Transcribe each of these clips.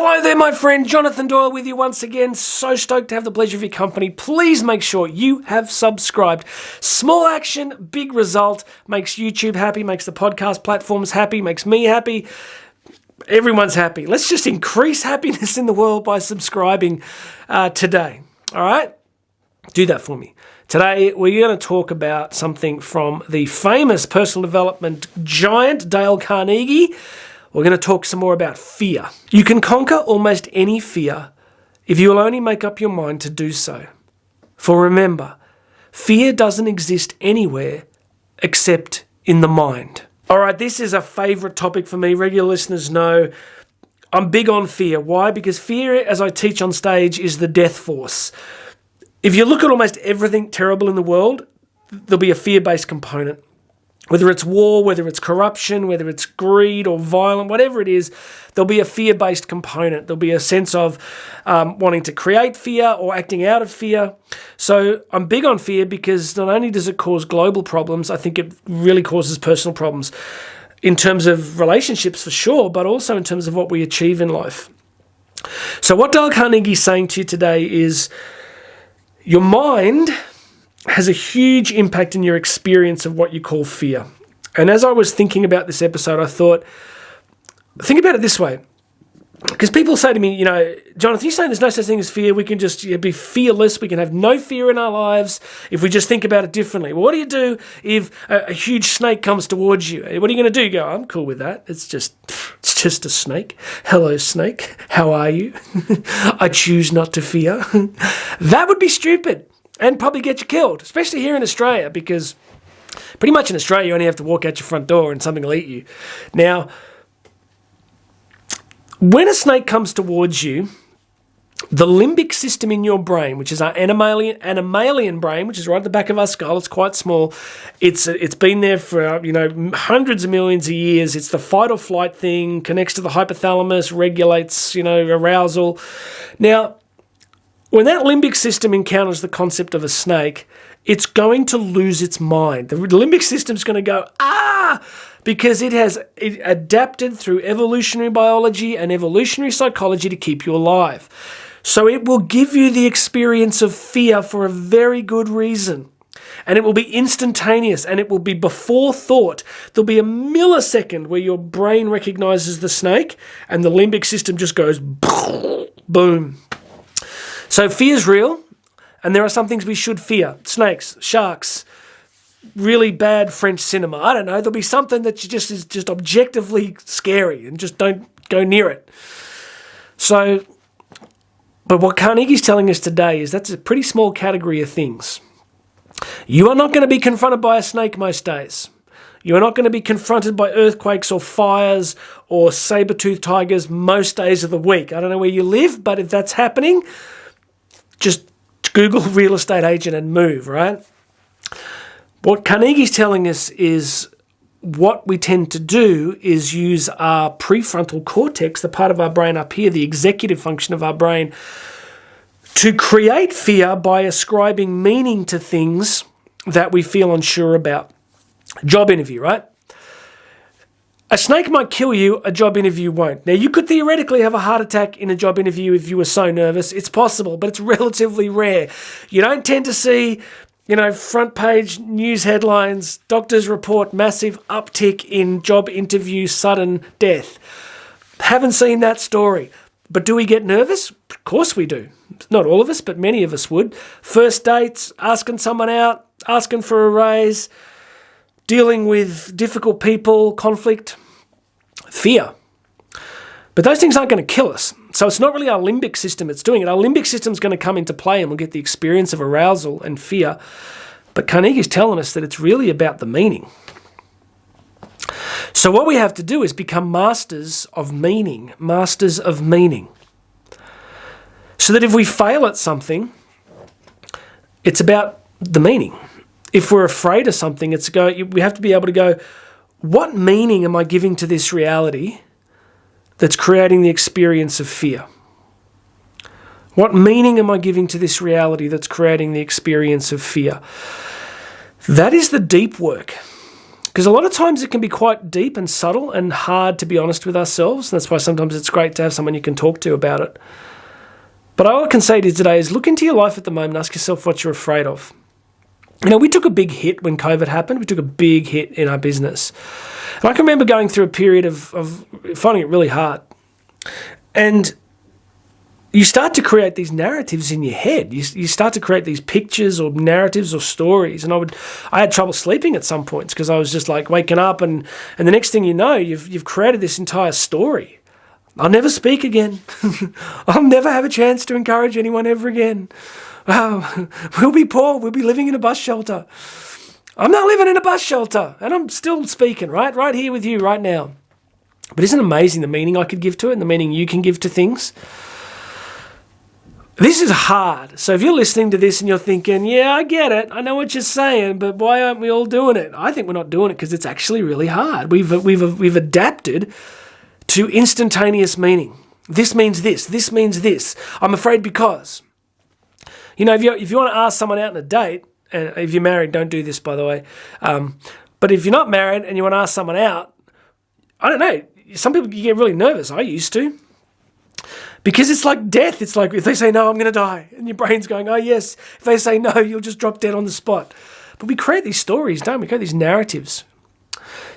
Hello there, my friend. Jonathan Doyle with you once again. So stoked to have the pleasure of your company. Please make sure you have subscribed. Small action, big result. Makes YouTube happy, makes the podcast platforms happy, makes me happy. Everyone's happy. Let's just increase happiness in the world by subscribing today. All right? Do that for me. Today, we're going to talk about something from the famous personal development giant, Dale Carnegie. We're going to talk some more about fear. You can conquer almost any fear if you will only make up your mind to do so. For remember, fear doesn't exist anywhere except in the mind. All right, this is a favorite topic for me. Regular listeners know I'm big on fear. Why? Because fear, as I teach on stage, is the death force. If you look at almost everything terrible in the world, there'll be a fear-based component. Whether it's war, whether it's corruption, whether it's greed or violence, whatever it is, there'll be a fear-based component. There'll be a sense of wanting to create fear or acting out of fear. So I'm big on fear because not only does it cause global problems, I think it really causes personal problems in terms of relationships for sure, but also in terms of what we achieve in life. So what Dale Carnegie is saying to you today is your mind has a huge impact in your experience of what you call fear. And as I was thinking about this episode, I thought, think about it this way. Because people say to me, Jonathan, you're saying there's no such thing as fear. We can just be fearless. We can have no fear in our lives if we just think about it differently. Well, what do you do if a huge snake comes towards you? What are you going to do? You go, I'm cool with that. It's just a snake. Hello, snake. How are you? I choose not to fear. That would be stupid. And probably get you killed, especially here in Australia, because pretty much in Australia you only have to walk out your front door and something will eat you. Now, when a snake comes towards you, the limbic system in your brain, which is our animalian brain, which is right at the back of our skull, it's quite small. It's been there for hundreds of millions of years. It's the fight or flight thing, connects to the hypothalamus, regulates arousal. Now, when that limbic system encounters the concept of a snake, it's going to lose its mind. The limbic system's going to go, because it adapted through evolutionary biology and evolutionary psychology to keep you alive. So it will give you the experience of fear for a very good reason. And it will be instantaneous, and it will be before thought. There'll be a millisecond where your brain recognizes the snake, and the limbic system just goes boom. So fear is real, and there are some things we should fear. Snakes, sharks, really bad French cinema. I don't know. There'll be something that is just objectively scary, and just don't go near it. So, but what Carnegie's telling us today is that's a pretty small category of things. You are not going to be confronted by a snake most days. You are not going to be confronted by earthquakes or fires or saber-toothed tigers most days of the week. I don't know where you live, but if that's happening, just Google real estate agent and move, right? What Carnegie's telling us is what we tend to do is use our prefrontal cortex, the part of our brain up here, the executive function of our brain, to create fear by ascribing meaning to things that we feel unsure about. Job interview, right? A snake might kill you, a job interview won't. Now, you could theoretically have a heart attack in a job interview if you were so nervous. It's possible, but it's relatively rare. You don't tend to see, front page news headlines, doctors report massive uptick in job interview sudden death. Haven't seen that story. But do we get nervous? Of course we do. Not all of us, but many of us would. First dates, asking someone out, asking for a raise, dealing with difficult people, conflict, fear. But those things aren't going to kill us. So it's not really our limbic system that's doing it. Our limbic system's going to come into play and we'll get the experience of arousal and fear. But Carnegie's telling us that it's really about the meaning. So what we have to do is become masters of meaning. Masters of meaning. So that if we fail at something, it's about the meaning. If we're afraid of something, we have to be able to go, what meaning am I giving to this reality that's creating the experience of fear? What meaning am I giving to this reality that's creating the experience of fear? That is the deep work. Because a lot of times it can be quite deep and subtle and hard to be honest with ourselves. That's why sometimes it's great to have someone you can talk to about it. But all I can say to you today is look into your life at the moment and ask yourself what you're afraid of. We took a big hit when COVID happened. We took a big hit in our business. And I can remember going through a period of finding it really hard. And you start to create these narratives in your head. You start to create these pictures or narratives or stories. And I had trouble sleeping at some points because I was just like waking up and the next thing you know, you've created this entire story. I'll never speak again. I'll never have a chance to encourage anyone ever again. We'll be poor. We'll be living in a bus shelter. I'm not living in a bus shelter and I'm still speaking right here with you right now. But isn't it amazing the meaning I could give to it and the meaning you can give to things? This is hard. So if you're listening to this and you're thinking, yeah, I get it. I know what you're saying, but why aren't we all doing it? I think we're not doing it because it's actually really hard. We've adapted to instantaneous meaning. This means this. This means this. I'm afraid because. If you want to ask someone out on a date, and if you're married, don't do this, by the way. But if you're not married and you want to ask someone out, I don't know. Some people get really nervous. I used to. Because it's like death. It's like if they say no, I'm going to die. And your brain's going, oh, yes. If they say no, you'll just drop dead on the spot. But we create these stories, don't we? We create these narratives.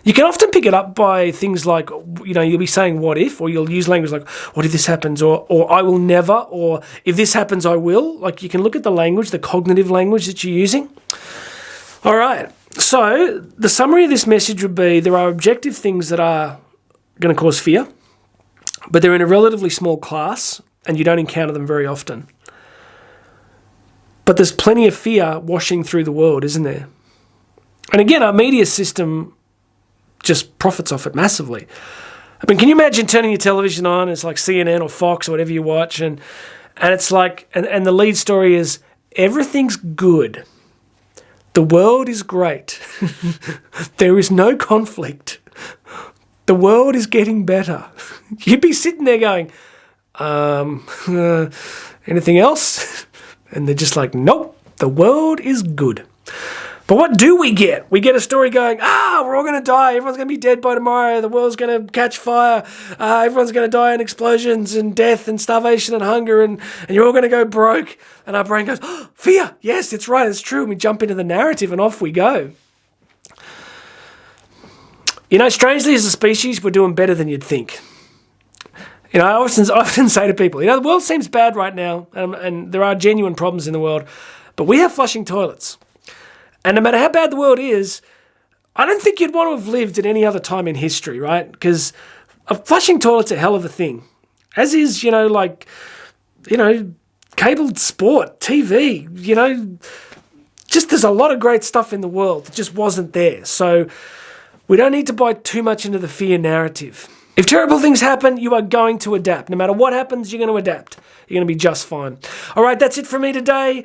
You can often pick it up by things like, you'll be saying what if, or you'll use language like, what if this happens, or I will never, or if this happens, I will. Like you can look at the language, the cognitive language that you're using. All right. So the summary of this message would be there are objective things that are going to cause fear, but they're in a relatively small class and you don't encounter them very often. But there's plenty of fear washing through the world, isn't there? And again, our media system just profits off it massively. I mean, can you imagine turning your television on? It's like CNN or Fox or whatever you watch, and it's like, and the lead story is everything's good. The world is great. There is no conflict. The world is getting better. You'd be sitting there going, anything else? And they're just like, nope, the world is good. But what do we get? We get a story going, we're all going to die. Everyone's going to be dead by tomorrow. The world's going to catch fire. Everyone's going to die in explosions and death and starvation and hunger and you're all going to go broke. And our brain goes, fear. Yes, it's right. It's true. And we jump into the narrative and off we go. Strangely, as a species, we're doing better than you'd think. I often say to people, the world seems bad right now and there are genuine problems in the world, but we have flushing toilets. And no matter how bad the world is, I don't think you'd want to have lived at any other time in history, right? Because a flushing toilet's a hell of a thing. As is, cabled sport, TV, just there's a lot of great stuff in the world that just wasn't there. So we don't need to buy too much into the fear narrative. If terrible things happen, you are going to adapt. No matter what happens, you're going to adapt. You're going to be just fine. All right, that's it from me today.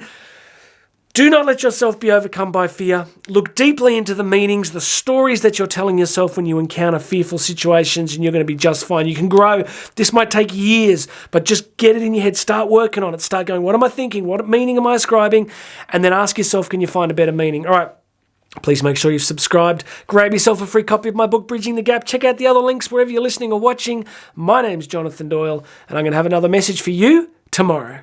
Do not let yourself be overcome by fear. Look deeply into the meanings, the stories that you're telling yourself when you encounter fearful situations, and you're going to be just fine. You can grow. This might take years, but just get it in your head. Start working on it. Start going, what am I thinking? What meaning am I ascribing? And then ask yourself, can you find a better meaning? All right. Please make sure you've subscribed. Grab yourself a free copy of my book, Bridging the Gap. Check out the other links wherever you're listening or watching. My name's Jonathan Doyle, and I'm going to have another message for you tomorrow.